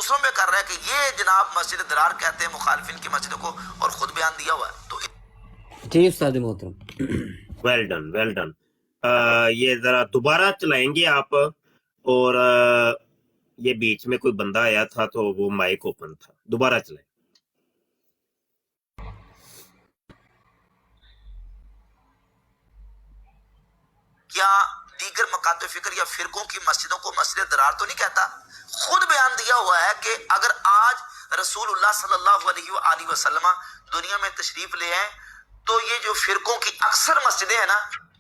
دوسروں میں کر رہا ہے کہ یہ جناب مسجد درار کہتے ہیں مخالفین کی مسجد کو، اور خود بیان دیا ہوا ہے. تو جی استاد محترم. Well done well done. یہ ذرا دوبارہ چلائیں گے آپ، اور یہ بیچ میں کوئی بندہ آیا تھا تو وہ مائک اوپن تھا، دوبارہ چلائیں. کیا دیگر مکاتب فکر یا فرقوں کی مسجدوں کو مسجد درار تو نہیں کہتا؟ خود بیان دیا ہوا ہے کہ اگر آج رسول اللہ صلی اللہ علیہ وآلہ وسلم دنیا میں تشریف لے آئیں تو یہ جو فرقوں کی اکثر مسجدیں ہیں نا،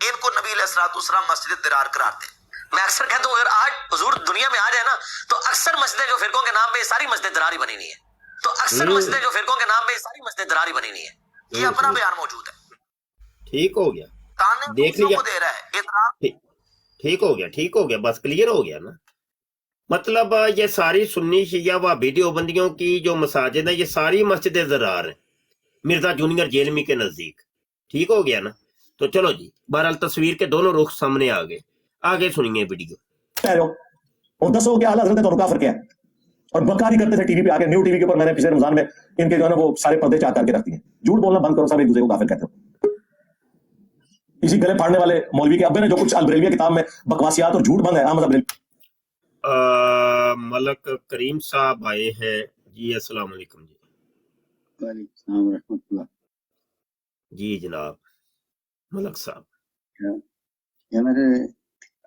ان کو نبی علیہ الصلوۃ والسلام مسجد درار قرار دیں. میں اکثر کہتا ہوں اگر آج حضور دنیا میں آ جائے نا تو اکثر مسجدیں جو فرقوں کے نام پہ ساری مسجد درار ہی بنی ہوئی ہیں، تو اکثر مسجدیں جو فرقوں کے نام پہ ساری مسجد درار ہی بنی ہوئی ہیں. یہ اپنا بیان موجود ہے، ٹھیک ہو گیا، تانے دیکھ دوسروں لیا. کو دے رہا ہے. اعتراف ٹھیک ہو گیا، بس کلیئر ہو گیا نا. مطلب یہ ساری سنی شیعہ وہابی دیوبندیوں کی جو مساجد ہیں یہ ساری مسجد زرار ہیں مرزا جونیئر جیلمی کے نزدیک. ٹھیک ہو گیا نا. تو چلو جی، بہرحال تصویر کے دونوں رخ سامنے آگے سنیے ویڈیو. اور دسو کہ اعلیٰ حضرت تو کافر کیا ہے، اور بکاری کرتے تھے ٹی وی پہ آ کے. نیو ٹی وی کے اوپر میں نے پچھلے رمضان میں ان کے جو ہے نا وہ سارے پردے چاک کر کے رکھتی ہیں. جھوٹ بولنا بند کرو، سب ایک دوسرے کو کافر کہتے ہو. اسی گلے پھاڑنے والے مولوی کے ابے نے جو کچھ البریلویہ کتاب میں بکواسیات اور جھوٹ بند ہے احمد ابریلوی. ملک کریم صاحب آئے ہیں جی. السلام علیکم جی. وعلیکم السلام ورحمۃ اللہ. جی جناب ملک صاحب. یا میرے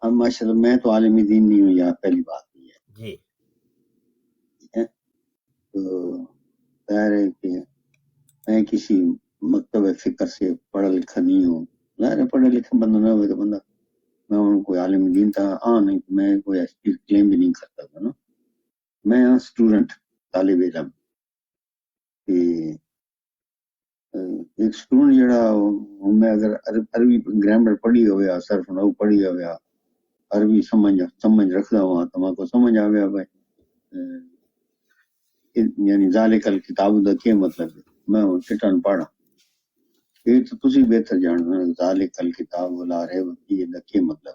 اب ماشاء اللہ میں تو عالم دین نہیں ہوں، یار پہلی بات یہ ہے جی. تو ظاہر ہے کہ میں کسی مکتب فکر سے پڑھا لکھا نہیں ہوں. ظاہر ہے پڑھے لکھا بندہ نہ ہوئے تو بندہ، میں ان کو عالم دین تھا نہیں، میں کوئی ایسی کلیم بھی نہیں کرتا تھا نا. میں اسٹوڈنٹ طالب علم ایک اسٹوڈنٹ جڑا میں اگر عربی گرامر پڑھی ہویا، صرف نحو پڑھی ہویا، عربی سمجھ رکھدا ہوا تو میں کو سمجھ آویا بھائی یعنی ذالک الکتاب دا کیا مطلب ہے. میں ہوں چٹن پڑھا، یہ تو تسی بہتر جاننا ذالک الکتاب لا ریب فیہ دا کیا مطلب.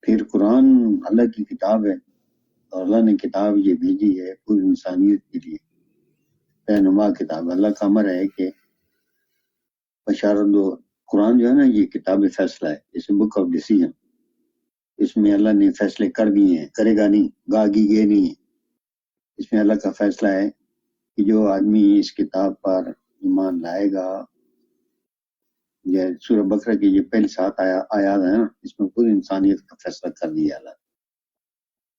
پھر قرآن اللہ کی کتاب ہے اور اللہ نے کتاب یہ بھیجی ہے پوری انسانیت کے لیے، رہنما کتاب. اللہ کا امر ہے کہ بشارت دو. قرآن جو ہے نا یہ کتاب فیصلہ ہے، جیسے بک آف ڈیسیژن. اس میں اللہ نے فیصلے کر دیے ہیں، کرے گا نہیں، گاگی گئے نہیں ہے. اس میں اللہ کا فیصلہ ہے کہ جو آدمی اس کتاب پر ایمان لائے گا، یہ سورہ بقرہ کی یہ پہلی 7 آیات ہے نا، اس میں پوری انسانیت کا فیصلہ کر دیا اللہ.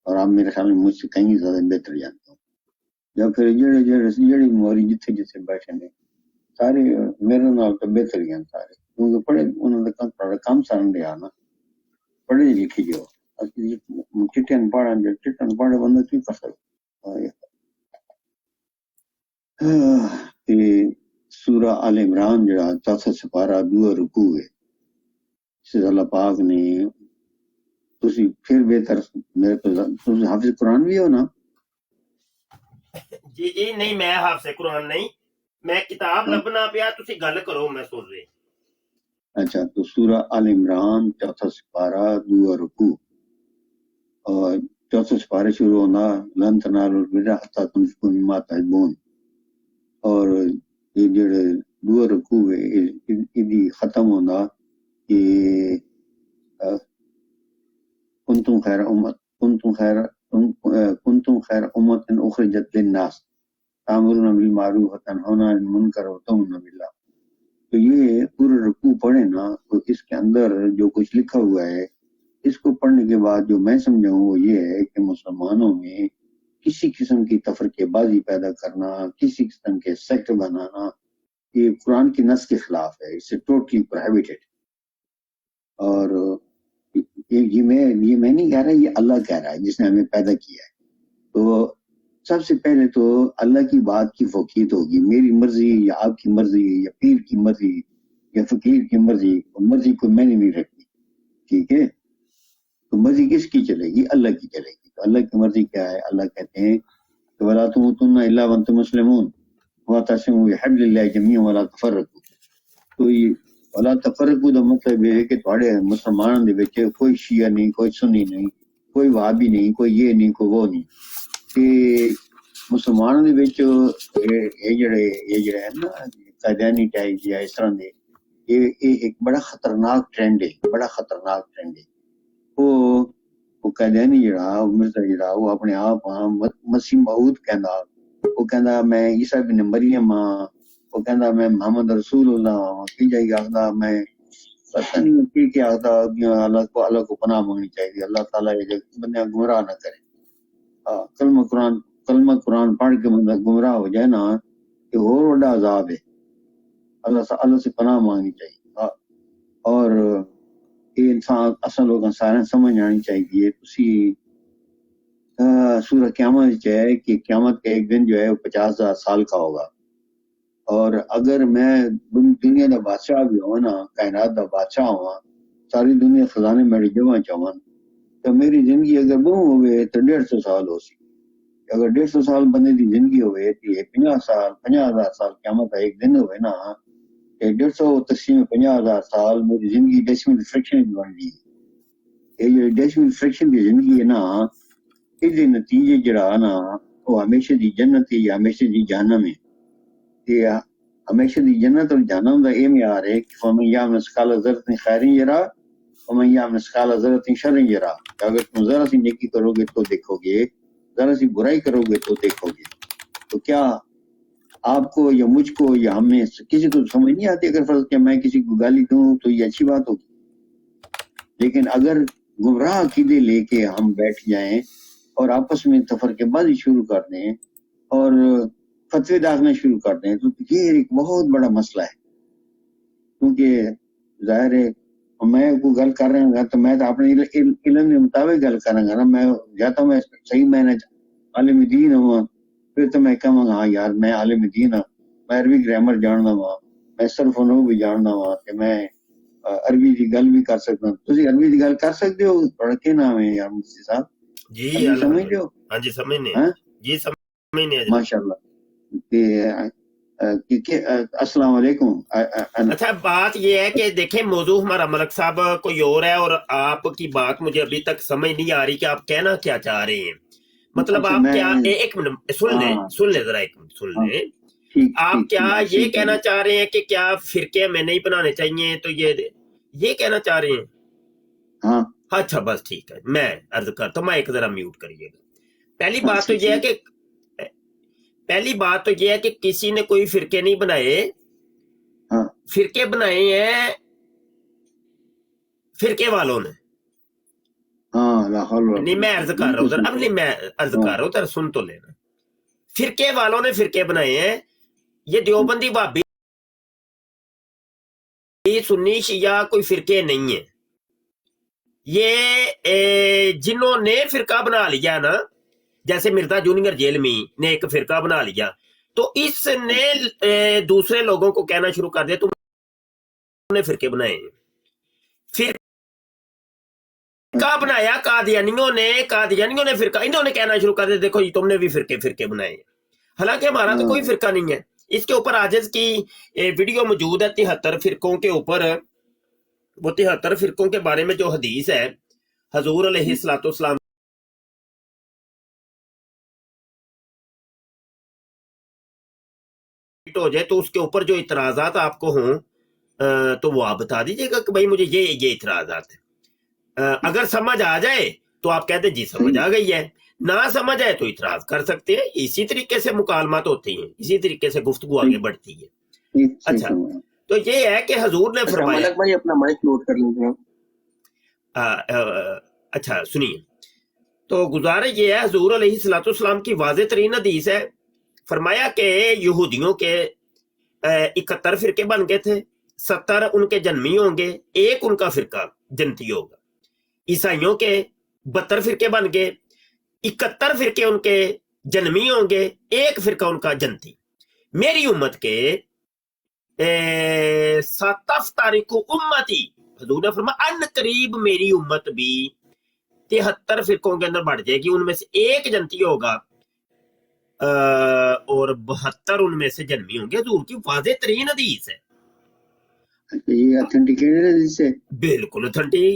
اور آپ میرے خیال میں مجھ سے کہیں زیادہ بہتر جانتے ہو. یا پھر جڑی موری جتھے جتھے بیٹھے نے سارے میرے نال تو بہتر ہی ہیں سارے، کیونکہ پڑھے انہوں نے کام سارن دیا نا، پڑھے لکھے جو چٹن پڑھے بندہ کی کر سکتا. سورہ آل عمران جڑا چوتھا سپارہ 2 رکوع ہے، اس اللہ پاک نے تسی پھر بہتر میرے کو تسی حافظ قرآن بھی ہو نا. جی نہیں، میں حافظ قرآن نہیں، میں کتاب لبنا پیا، تسی گل کرو میں سن رہے. اچھا، تو سورہ آل عمران چوتھا سپارہ 2 رکوع، اور چوتھا سپارہ شروع ہونا لن تنالوا البر حتی تنفقوا مما تحبون، اور یہ جڑے 2 رکوع ہے یہ ختم ہونا کہ کنتم خیر امت اخرجت للناس تأمرون بالمعروف وتنہون عن المنکر وتؤمنون باللہ. تو یہ پورا رکوع پڑھے نا تو اس کے اندر جو کچھ لکھا ہوا ہے، اس کو پڑھنے کے بعد جو میں سمجھاؤں وہ یہ ہے کہ مسلمانوں میں کسی قسم کی تفرقے بازی پیدا کرنا، کسی قسم کے سیکٹ بنانا، یہ قرآن کی نص کے خلاف ہے. اس سے ٹوٹلی پروہیبٹڈ. اور یہ میں نہیں کہہ رہا، یہ اللہ کہہ رہا ہے جس نے ہمیں پیدا کیا ہے. تو سب سے پہلے تو اللہ کی بات کی فوقیت ہوگی. میری مرضی یا آپ کی مرضی یا پیر کی مرضی یا فقیر کی مرضی کو میں نے نہیں رکھنی. ٹھیک ہے، تو مرضی کس کی چلے گی؟ اللہ کی چلے گی. تو اللہ کی مرضی کیا ہے؟ اللہ کہتے ہیں کہ وَلَا تُمُوتُنَّ إِلَّا وَأَنْتُم مُسْلِمُونَ وَاعْتَصِمُوا بِحَبْلِ اللَّهِ جَمِيعًا وَلَا تَفَرَّقُوا. تو یہ وَلَا تَفَرَّقُوا دا مطلب ہے کہ تھوڑے مسلمانوں دے وچ کوئی شیعہ نہیں، کوئی سنی نہیں، کوئی وہابی نہیں، کوئی یہ نہیں، کوئی وہ نہیں. کہ مسلمانوں دے وچ یہ جڑے ہے نا قادیانی ٹائپ یا اس طرح دے، یہ ایک بڑا خطرناک ٹرینڈ ہے، بڑا خطرناک ٹرینڈ ہے. وہ قادیانی جڑا مرزا جڑا وہ اپنے آپ مسیح موعود کہندا، وہ کہندا میں عیسیٰ بن مریم ہاں، وہ کہندا میں محمد رسول اللہ ہاں، کی جائی آخدا میں پتہ نہیں کی آخدا. اللہ کو پناہ مانگنی چاہیے، اللہ تعالیٰ یہ بندے گمراہ نہ کرے. کلمہ قرآن پڑھ کے بندہ گمراہ ہو جائے نا، یہ اور بڑا عذاب ہے. اللہ سے پناہ مانگنی چاہیے. اور یہ انسان اصل لوگوں سارے سمجھ آنی چاہیے. تسی سورہ قیامت ہے کہ قیامت کا ایک دن جو ہے وہ 50,000 سال کا ہوگا. اور اگر میں دنیا دا بادشاہ بھی ہوں نا، کائنات دا بادشاہ ہوں، ساری دنیا خزانے میری جمع چاہوں، تو میری زندگی اگر بہو ہوئے تو 150 سال ہو سی. اگر 150 سال بندے دی زندگی ہوئے تو یہ 50,000 سال قیامت کا ایک دن ہوئے نا، 150 تقسیم 50,000 سال میری زندگی ڈیسیمل فریکشن بن گئی. یہ جو ڈیسیمل فریکشن کی زندگی ہے نا، اس نتیجے جڑا نا وہ ہمیشہ دی جنت ہے یا ہمیشہ دی جہنم ہے. یہ ہمیشہ دی جنت اور جہنم دا یہ معیار ہے کہ فمن یعمل مثقال ذرۃ خیر یرا ومن یعمل مثقال ذرۃ شر یرا. اگر تم ذرا سی نیکی کرو گے تو دیکھو گے، ذرا سی برائی کرو گے تو دیکھو گے. تو کیا آپ کو یا مجھ کو یا ہمیں کسی کو سمجھ نہیں آتی اگر فرض کہ میں کسی کو گالی دوں تو یہ اچھی بات ہوگی؟ لیکن اگر گمراہ عقیدے لے کے ہم بیٹھ جائیں اور آپس میں تفرقے بازی شروع کر دیں اور فتوے داغنے شروع کر دیں تو یہ ایک بہت بڑا مسئلہ ہے. کیونکہ ظاہر ہے میں کوئی گل کر رہا ہوں تو میں تو اپنے علم کے مطابق گل کروں گا نا. میں یا تو میں صحیح میں عالم دین ہوں، پھر تو میں کہوں گا ہاں یار میں عالم دین ہوں، میں عربی گرامر جاننا ہوا، میں صرف نو بھی جاننا ہوا کہ میں عربی کی گل بھی کر سکتا ہوں. تسی عربی کی گل کر سکتے ہو؟ پڑھ کے نام ہے یار مفتی صاحب جی عربی سمجھ ہو؟ ہاں جی سمجھنے ہاں جی سمجھنے. ماشاء اللہ. السلام علیکم. اچھا بات یہ ہے کہ دیکھیں موضوع ہمارا ملک صاحب کوئی اور ہے اور آپ کی بات مجھے ابھی تک سمجھ نہیں آ رہی کہ آپ کہنا کیا چاہ رہے ہیں. مطلب آپ کیا ایک منٹ سن لیں ذرا ایک منٹ سن لیں. آپ کیا یہ کہنا چاہ رہے ہیں کہ کیا فرقے میں نہیں بنانے چاہیے؟ تو یہ کہنا چاہ رہے ہیں؟ ہاں اچھا بس ٹھیک ہے، میں عرض کرتا ہوں، میں ایک ذرا میوٹ کریے گا. پہلی بات تو یہ ہے کہ کسی نے کوئی فرقے نہیں بنائے، فرقے بنائے ہیں فرقے والوں نے. نہیں میں عرض کر رہا ہوں ذرا، اب نہیں میں عرض کر رہا ہوں ذرا سن تو لینا. فرقے والوں نے فرقے بنائے ہیں. یہ دیوبندی بھابی سنی شیعہ کوئی فرقے نہیں ہیں. یہ جنہوں نے فرقہ بنا لیا نا، جیسے مرزا جونیئر جیلمی نے ایک فرقہ بنا لیا، تو اس نے دوسرے لوگوں کو کہنا شروع کر دیا تم نے فرقے بنائے ہیں. فرقہ بنایا قادیانیوں نے فرقہ، انہوں نے کہنا شروع کر دیا دیکھو جی تم نے بھی فرقے بنائے ہیں. حالانکہ ہمارا تو کوئی فرقہ نہیں ہے. اس کے اوپر عاجز کی ویڈیو موجود ہے 73 فرقوں کے اوپر. وہ 73 فرقوں کے بارے میں جو حدیث ہے حضور علیہ السلام ہو جائے تو اس کے اوپر جو اعتراضات آپ کو ہوں تو وہ آپ بتا دیجئے گا کہ بھائی مجھے یہ اعتراضات ہیں. اگر سمجھ آ جائے تو آپ کہتے ہیں جی سمجھ آ گئی ہے، نہ سمجھ آئے تو اعتراض کر سکتے ہیں. اسی طریقے سے مکالمات ہوتی ہیں، اسی طریقے سے گفتگو آگے بڑھتی ہے. اچھا تو یہ ہے کہ حضور نے فرمایا، بھائی اپنا مائک نوٹ کر لیجیے. اچھا سنیے، تو گزارا یہ ہے حضور علیہ السلام کی واضح ترین حدیث ہے. فرمایا کہ یہودیوں کے 71 فرقے بن گئے تھے، 70 ان کے جنمی ہوں گے، ایک ان کا فرقہ جنتی ہوگا. عیسائیوں کے 72 فرقے بن گئے، 71 فرقے ان کے جنمی ہوں گے، ایک فرقہ ان کا جنتی. میری امت کے ستفترق امتی، حضور نے فرمایا ان قریب میری امت بھی 73 فرقوں کے اندر بڑھ جائے گی، ان میں سے ایک جنتی ہوگا اور 72 ان میں سے جنمی ہوں گے. حضور کی واضح ترین حدیث ہے. یہ اتھینٹیکیٹڈ حدیث ہے؟ بالکل اتھینٹیک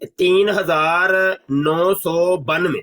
3992।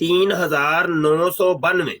3992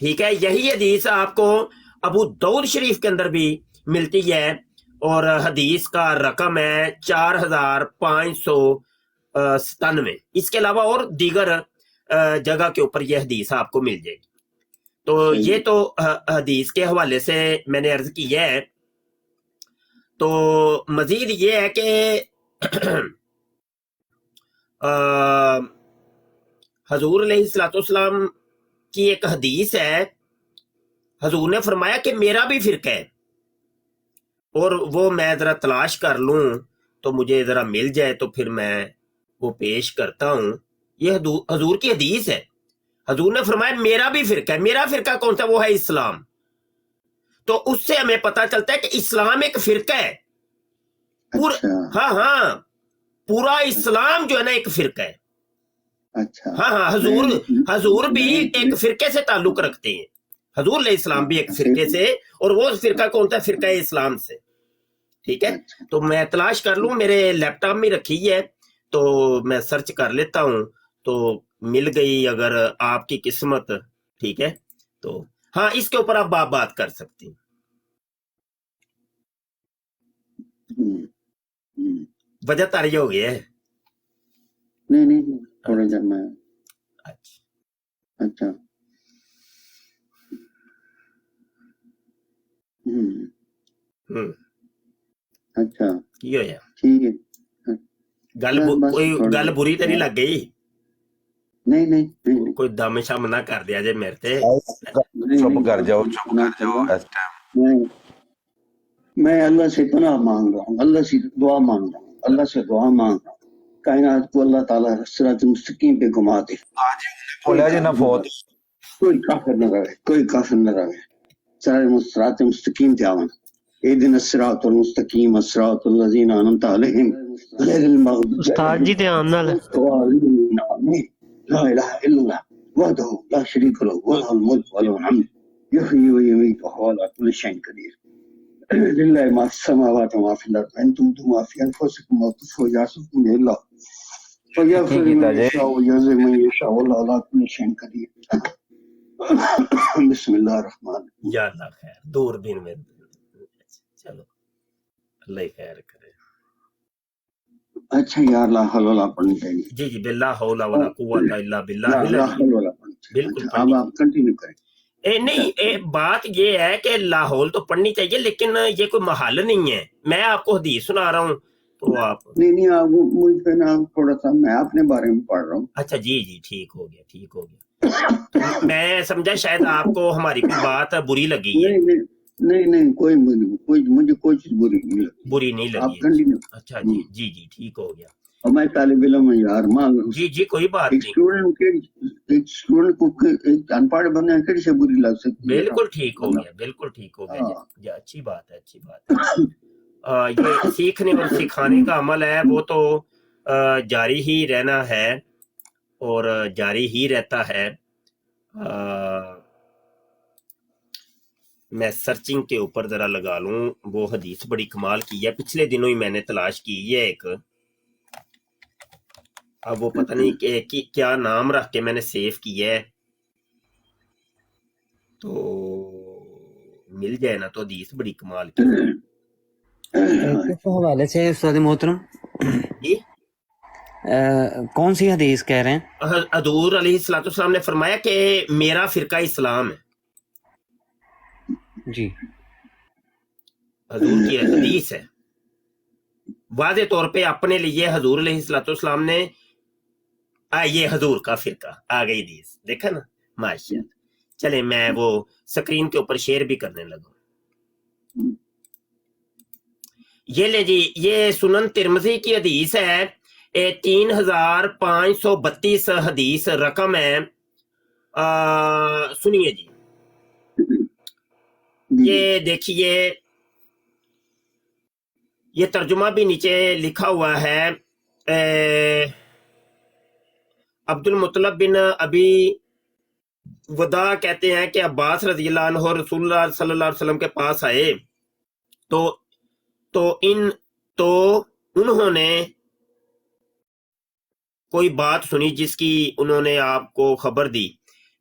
ٹھیک ہے، یہی حدیث آپ کو ابو داؤد شریف کے اندر بھی ملتی ہے، اور حدیث کا رقم ہے 4597۔ اس کے علاوہ اور دیگر جگہ کے اوپر یہ حدیث آپ کو مل جائے گی۔ تو صحیح۔ یہ تو حدیث کے حوالے سے میں نے عرض کی ہے۔ تو مزید یہ ہے کہ حضور علیہ الصلوۃ والسلام کی ایک حدیث ہے، حضور نے فرمایا کہ میرا بھی فرقہ ہے، اور وہ میں ذرا تلاش کر لوں تو مجھے ذرا مل جائے تو پھر میں وہ پیش کرتا ہوں۔ یہ حضور کی حدیث ہے، حضور نے فرمایا میرا بھی فرقہ ہے۔ میرا فرقہ کون سا؟ وہ ہے اسلام۔ تو اس سے ہمیں پتہ چلتا ہے کہ اسلام ایک فرقہ ہے۔ اچھا ہاں پورا اسلام جو ہے نا ایک فرقہ ہے۔ اچھا ہاں حضور بھی ایک فرقے سے تعلق رکھتے ہیں، حضور علیہ السلام بھی ایک فرقے سے، اور وہ فرقہ کون سا؟ فرقہ اسلام سے۔ ٹھیک ہے، تو میں تلاش کر لوں، میرے لیپ ٹاپ میں رکھی ہے تو میں سرچ کر لیتا ہوں، تو مل گئی اگر آپ کی قسمت، ٹھیک ہے، تو ہاں اس کے اوپر آپ بات کر سکتے ہیں۔ وجہ تاری ہو گئی ہے؟ نہیں تھوڑا جب میں اچھا اچھا کی ہویا؟ ٹھیک ہے، کوئی گل بری تو نہیں لگ گئی؟ نہیں کوئی دم شم نہ کر دیا جے میرے تے؟ چپ کر جاؤ اس ٹائم۔ میں اللہ سے پناہ مانگ رہا ہوں، اللہ سے دعا مانگ رہا ہوں، اللہ سے دعا مانگ رہا ہوں کائنات کو اللہ تعالیٰ صراط مستقیم پہ گھما دے۔ بولیا جی نہ فوت کوئی کافر نہ رہے صراط مستقیم تے آون۔ اهدنا الصراط المستقیم صراط الذین انعمت علیہم غیر المغضوب استاد جی دھیان نال علیہم لا الہ الا اللہ وحدہ لا شریک لہ لہ الملک وله الحمد یحیی ویمیت وهو علی کل شیء قدیر للہ ما فی السماوات وما فی الارض ان تبدوا ما فی انفسکم او تخفوه یحاسبکم به اللہ فیغفر لمن یشاء ویعذب من یشاء واللہ علی کل شیء قدیر۔ بسم اللہ الرحمن الرحیم۔ یا اللہ خیر، دور دن میں چلو اللہ خیر کرے۔ اچھا یا لا حول ولا پڑھنی چاہیے؟ جی بلا حول ولا قوت الا باللہ لا حول ولا پڑھنی چاہیے۔ بالکل اچھا اب آپ کنٹینیو کریں۔ نہیں، بات یہ ہے کہ لاہور تو پڑھنی چاہیے، لیکن یہ کوئی محل نہیں ہے۔ میں آپ کو حدیث سنا رہا ہوں تو آپ نہیں آپ مجھ پہ نا تھوڑا سا میں اپنے بارے میں پڑھ رہا ہوں۔ اچھا جی ٹھیک ہو گیا۔ میں سمجھا شاید آپ کو ہماری کوئی بات بری لگی ہے۔ نہیں کوئی مجھے کوئی چیز بری نہیں لگی آپ کنٹینیو۔ اچھا جی ٹھیک ہو گیا۔ اور میں طالب علم ہوں یار، جی کوئی بات ایک نہیں، اسٹوڈنٹ کو ایک ان پڑھ بندے کیسے سے بری لگ سکتی ہے؟ بالکل ٹھیک ہو گیا جی اچھی بات ہے۔ یہ سیکھنے اور سکھانے کا عمل ہے، وہ تو جاری ہی رہنا ہے اور جاری ہی رہتا ہے۔ میں سرچنگ کے اوپر ذرا لگا لوں، وہ حدیث بڑی کمال کی ہے، پچھلے دنوں ہی میں نے تلاش کی ہے ایک، اب وہ پتہ نہیں کہ کیا نام رکھ کے میں نے سیو کیا ہے، تو مل جائے نا تو حدیث بڑی کمال کی ہے۔ کس حوالے سے استاد محترم؟ جی کون سی حدیث کہہ رہے ہیں؟ حضور علیہ الصلوۃ والسلام نے فرمایا کہ میرا فرقہ اسلام ہے، جی حضور کی حدیث ہے، واضح طور پہ اپنے لیے حضور علیہ الصلوۃ والسلام نے یہ حضور کا فرقہ آ گئی حدیث، دیکھا نا ماشاءاللہ۔ چلے میں وہ سکرین کے اوپر شیئر بھی کرنے لگا۔ یہ لے جی، یہ سنن ترمذی کی حدیث ہے، 3532 حدیث رقم ہے۔ سنیے جی، یہ دیکھیے، یہ ترجمہ بھی نیچے لکھا ہوا ہے۔ عبد المطلب بن ابی ودا کہتے ہیں کہ عباس رضی اللہ عنہ رسول اللہ صلی اللہ علیہ وسلم کے پاس آئے تو انہوں نے کوئی بات سنی جس کی انہوں نے آپ کو خبر دی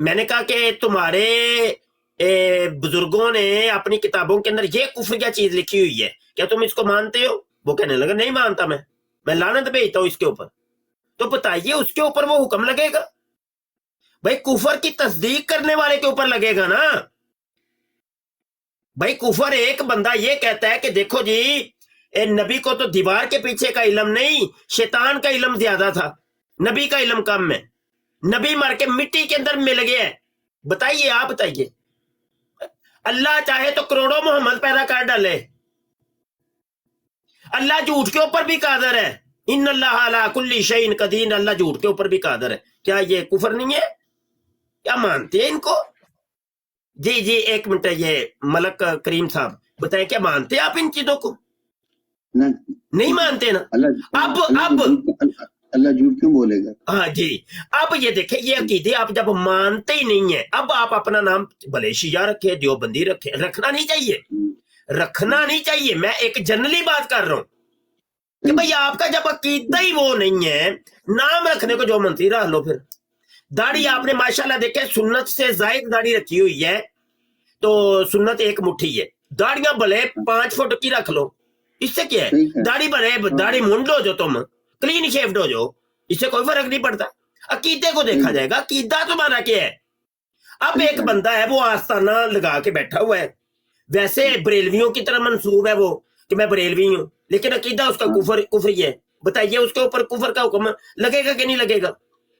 میں نے کہا کہ تمہارے بزرگوں نے اپنی کتابوں کے اندر یہ کفریہ چیز لکھی ہوئی ہے، کیا تم اس کو مانتے ہو؟ وہ کہنے لگا نہیں مانتا، میں لعنت بھیجتا ہوں اس کے اوپر۔ تو بتائیے اس کے اوپر وہ حکم لگے گا؟ بھائی کفر کی تصدیق کرنے والے کے اوپر لگے گا نا۔ بھائی کفر ایک بندہ یہ کہتا ہے کہ دیکھو جی نبی کو تو دیوار کے پیچھے کا علم نہیں، شیطان کا علم زیادہ تھا، نبی کا علم کم ہے، نبی مر کے مٹی کے اندر مل گیا ہے۔ بتائیے، آپ بتائیے، اللہ چاہے تو کروڑوں محمد پیدا کر ڈالے، اللہ جھوٹ کے اوپر بھی قادر ہے، ان اللہ علی کل شیء قدیر، اللہ جھوٹ کے اوپر بھی قادر ہے۔ کیا یہ کفر نہیں ہے؟ کیا مانتے ہیں ان کو؟ جی ایک منٹ، یہ ملک کریم صاحب بتائیں، کیا مانتے ہیں آپ ان چیزوں کو؟ نہیں مانتے نا۔ اب اللہ جھوٹ کیوں بولے گا؟ ہاں جی، اب یہ دیکھیں، یہ عقیدے آپ جب مانتے ہی نہیں ہیں، اب آپ اپنا نام بھلے شیعہ رکھے، دیوبندی رکھے، رکھنا نہیں چاہیے، رکھنا نہیں چاہیے۔ میں ایک جنرلی بات کر رہا ہوں کہ بھئی آپ کا جب عقیدہ ہی وہ نہیں ہے، نام رکھنے کو جو منتی رہ لو۔ پھر داڑھی آپ نے ماشاءاللہ دیکھے سنت سے زائد داڑھی رکھی ہوئی ہے، تو سنت ایک مٹھی ہے، داڑیاں بھلے 5 فٹ کی رکھ لو، اس سے کیا ہے؟ داڑھی بھلے داڑھی منڈ ہو جو، تم کلین شیفڈ ہو جو، اس سے کوئی فرق نہیں پڑتا۔ عقیدے کو دیکھا جائے گا، عقیدہ تمہارا کیا ہے؟ اب ایک بندہ ہے وہ آستانہ لگا کے بیٹھا ہوا ہے، ویسے بریلویوں کی طرح منسوب ہے وہ کہ میں بریلوی ہوں، لیکن عقیدہ اس کا کفر ہی ہے۔ بتائیے اس کے اوپر کفر کا حکم لگے گا کہ نہیں لگے گا؟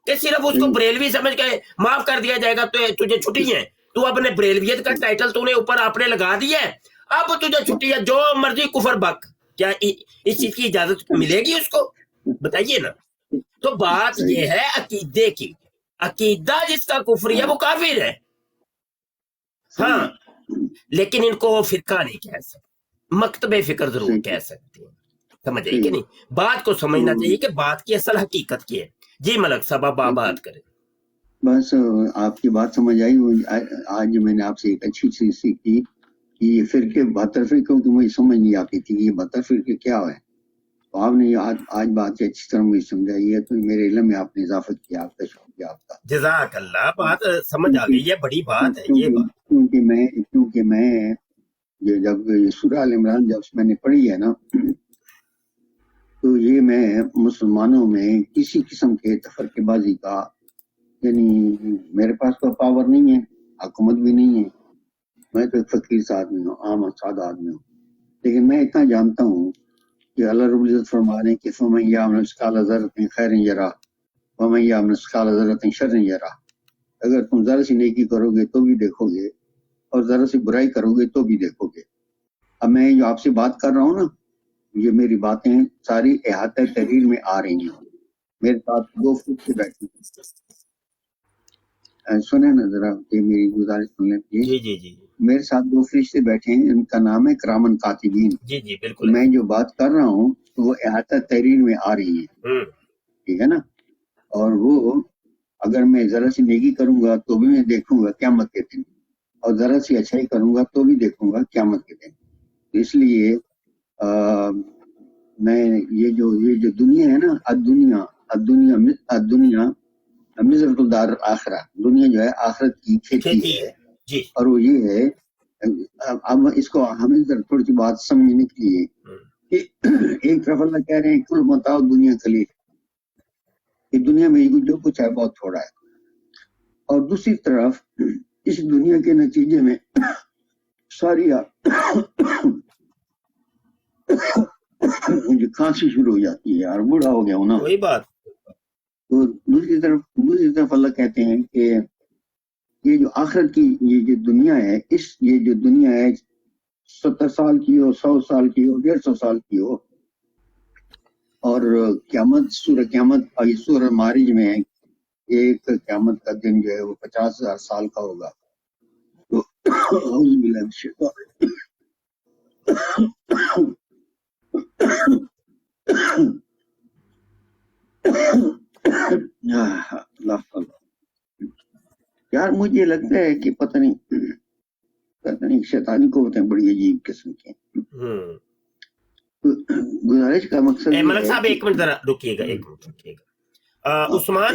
کہ صرف اس کو بریلوی سمجھ کے معاف کر دیا جائے گا، تو تجھے چھٹی ہے، تو اپنے بریلویت کا ٹائٹل تو نے اوپر آپ نے لگا دیا ہے، اب تجھے چھٹی ہے، جو مرضی کفر بک۔ کیا اس چیز کی اجازت ملے گی اس کو؟ بتائیے نا۔ تو بات یہ ہے عقیدے کی، عقیدہ جس کا کفر ہے وہ کافر ہے، ہاں، لیکن ان کو فرقہ نہیں کہہ سکتے، مکتب فکر ضرور کہہ سکتے ہیں۔ سمجھ آئی کہ نہیں؟ بات کو سمجھنا چاہیے کہ بات کی اصل حقیقت کی ہے۔ جی ملک صاحب آپ بات کریں۔ بس آپ کی بات سمجھ آئی۔ آج میں نے آپ سے ایک اچھی چیز سیکھی کہ یہ فرقے 72 فرقوں کی مجھے سمجھ نہیں آتی تھی کہ یہ 72 فرقے کیا ہے، تو آپ نے آج بات اچھی طرح مجھے سمجھائی ہے، تو میرے علم میں آپ نے اضافہ کیا، آپ کا شکریہ آپ کا۔ جزاک اللہ، بات سمجھ آ گئی ہے، بڑی بات ہے یہ بات۔ کیونکہ میں جب یہ سورہ ال عمران جب میں نے پڑھی ہے نا، تو یہ میں مسلمانوں میں کسی قسم کے تفرقے بازی کا، یعنی میرے پاس تو پاور نہیں ہے، حکومت بھی نہیں ہے، میں تو ایک فقیر سا آدمی ہوں، عام سادہ آدمی ہوں، لیکن میں اتنا جانتا ہوں کہ اللہ رب العزت فرما رہے ہیں کہ فَمَن يَعْمَلْ مِثْقَالَ ذَرَّةٍ خَيْرًا يَرَهُ وَمَن يَعْمَلْ مِثْقَالَ ذَرَّةٍ شَرًّا يَرَهُ۔ اگر تم ذرا سی نیکی کرو گے تو بھی دیکھو گے، اور ذرا سی برائی کرو گے تو بھی دیکھو گے۔ اب میں جو آپ سے بات کر رہا ہوں نا، یہ میری باتیں ساری احاطہ تحریر میں آ رہی ہیں، میرے ساتھ 2 فٹ سے بیٹھے ہیں، سنیں نا ذرا، یہ میری گزارش سن لیں جی جی جی میرے ساتھ 2 فرشتے بیٹھے ہیں، ان کا نام ہے کرامن کاتبین۔ جی جی بالکل، میں جو بات کر رہا ہوں تو وہ احاطہ تحریر میں آ رہی ہے، ٹھیک ہے نا، اور وہ اگر میں ذرا سی نیکی کروں گا تو بھی میں دیکھوں گا قیامت کے دن، اور ذرا سی اچھائی کروں گا تو بھی دیکھوں گا قیامت کے دن۔ اس لیے میں یہ جو دنیا ہے نا، الدنیا مزرۃ الدار آخرہ، دنیا جو ہے آخرت کی کھیتی ہے، جی، اور وہ یہ ہے، اب اس کو ہمیں تھوڑی سی بات سمجھنے کے لیے کہ ایک طرف اللہ کہہ رہے ہیں کل متاع دنیا قلیل، کہ دنیا میں جو کچھ ہے بہت تھوڑا ہے، اور دوسری طرف اس دنیا کے نتیجے میں ساری مجھے کھانسی شروع ہو جاتی ہے یار، بوڑھا ہو گیا ہوں نا، وہی بات۔ تو دوسری طرف اللہ کہتے ہیں کہ یہ جو آخرت کی یہ جو دنیا ہے، یہ جو دنیا ہے 70 سال کی ہو، 100 سال کی ہو، 150 سال کی ہو، اور قیامت، سورہ قیامت اور یہ سورہ معارج میں ایک قیامت کا دن جو ہے وہ 50,000 سال کا ہوگا۔ تو اعوذ باللہ من الشیطان یار مجھے لگتا ہے کہ پتہ نہیں شیطانی قوتیں بڑی عجیب قسم کی ہیں۔ گزارش کا مقصد ملک صاحب ایک منٹ ذرا رکیے گا، عثمان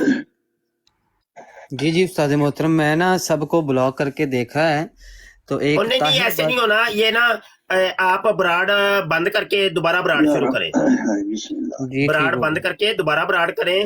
جی جی استاد محترم میں نا سب کو بلاک کر کے دیکھا ہے تو ایک اور نہیں ایسے نہیں ہونا یہ نا آپ براڈ بند کر کے دوبارہ براڈ شروع کریں جی براڈ بند کر کے دوبارہ براڈ کریں